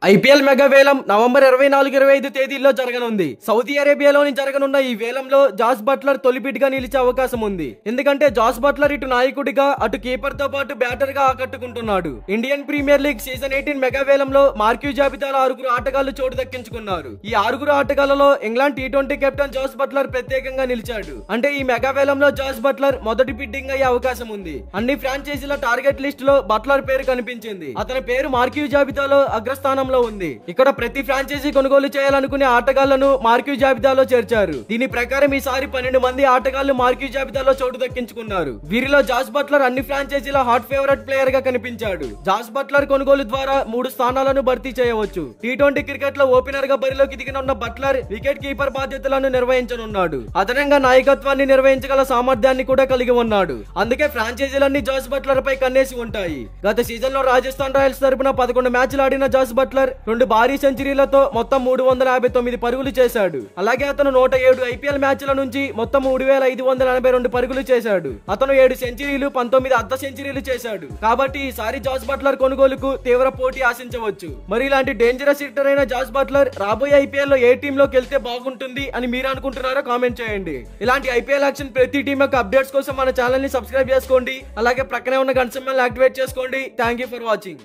IPL mega వేలం November 24-25 తేదీల్లో జరగనుంది. సౌదీ అరేబియాలోని జరగనున్న ఈ వేలంలో జాస్ బట్లర్ తొలిపిటిగా నిలిచే అవకాశం ఉంది. ఎందుకంటే జాస్ బట్లర్ ఇటు నాయకుడిగా అటు కీపర్ తో పాటు బ్యాటర్ గా ఆకట్టుకుంటున్నాడు. Indian premier league season 18 mega వేలంలో మార్క్యూ జాబితాలో 6 ఆటగాళ్లు చోటు దక్కించుకున్నారు. ఈ 6 ఆటగాళ్లలో ఇంగ్లాండ్ టీ20 కెప్టెన్ జాస్ బట్లర్ ప్రత్యేకంగా నిలిచాడు. అంటే ఈ మెగా వేలంలో జాస్ బట్లర్ మొదటి బిడ్డింగ్ అయ్యే అవకాశం ఉంది. అన్ని ఫ్రాంచైజీల టార్గెట్ లిస్ట్ లో బట్లర్ పేరు కనిపించింది. అతని పేరు మార్క్యూ జాబితాలో అగ్రస్థానం ఉంది. ఇక్కడ ప్రతి ఫ్రాంచైజీ కొనుగోలు చేయాలనుకునే ఆటగాళ్లను మార్క్యూ జాబితాలో చేర్చారు. దీని ప్రకారం ఈసారి 12 మంది ఆటగాళ్లు మార్క్యూ జాబితాలో చోటు దక్కించుకున్నారు. వీరిలో జాస్ బట్లర్ అన్ని ఫ్రాంచైజీల హాట్ ఫేవరెట్ ప్లేయర్ గా కనిపించాడు. జాస్ బట్లర్ కొనుగోలు ద్వారా 3 స్థానాలను భర్తీ చేయవచ్చు. టీ20 క్రికెట్ లో ఓపెనర్ గా బరిలోకి దిగనున్న బట్లర్ వికెట్ కీపర్ బాధ్యతలను నిర్వహించనున్నాడు. అదనంగా నాయకత్వాన్ని నిర్వహించగల సామర్థ్యాన్ని కూడా కలిగి ఉన్నాడు. అందుకే ఫ్రాంచైజీలన్నీ జాస్ బట్లర్ పై కన్నేసి ఉంటాయి. గత సీజన్ లో రాజస్థాన్ రాయల్స్ తరపున 11 మ్యాచ్లు ఆడిన జాస్ బట్లర్ 2 భారీ సెంచరీలతో మొత్తం 359 పరుగులు చేశాడు. అలాగే అతను 107 ఐపీఎల్ మ్యాచ్ల నుంచి మొత్తం 3582 పరుగులు చేశాడు. అతను 7 సెంచరీలు 19 అర్ధ సెంచరీలు చేశాడు. కాబట్టి ఈసారి జాస్ బట్లర్ కొనుగోలుకు తీవ్ర పోటీ ఆశించవచ్చు. మరి ఇలాంటి డేంజరస్ హిట్టర్ అయిన జాస్ బట్లర్ రాబోయే ఐపీఎల్ లో ఏ టీమ్ లోకి వెళ్తే బాగుంటుంది అని మీరు అనుకుంటున్నారో కామెంట్ చేయండి. ఇలాంటి ఐపీఎల్ యాక్షన్ ప్రతి టీం యొక్క అప్డేట్స్ కోసం మన ఛానల్ ని సబ్స్క్రైబ్ చేసుకోండి. అలాగే ప్రక్కనే ఉన్న గంట సింబల్ యాక్టివేట్ చేసుకోండి. Thank you for watching.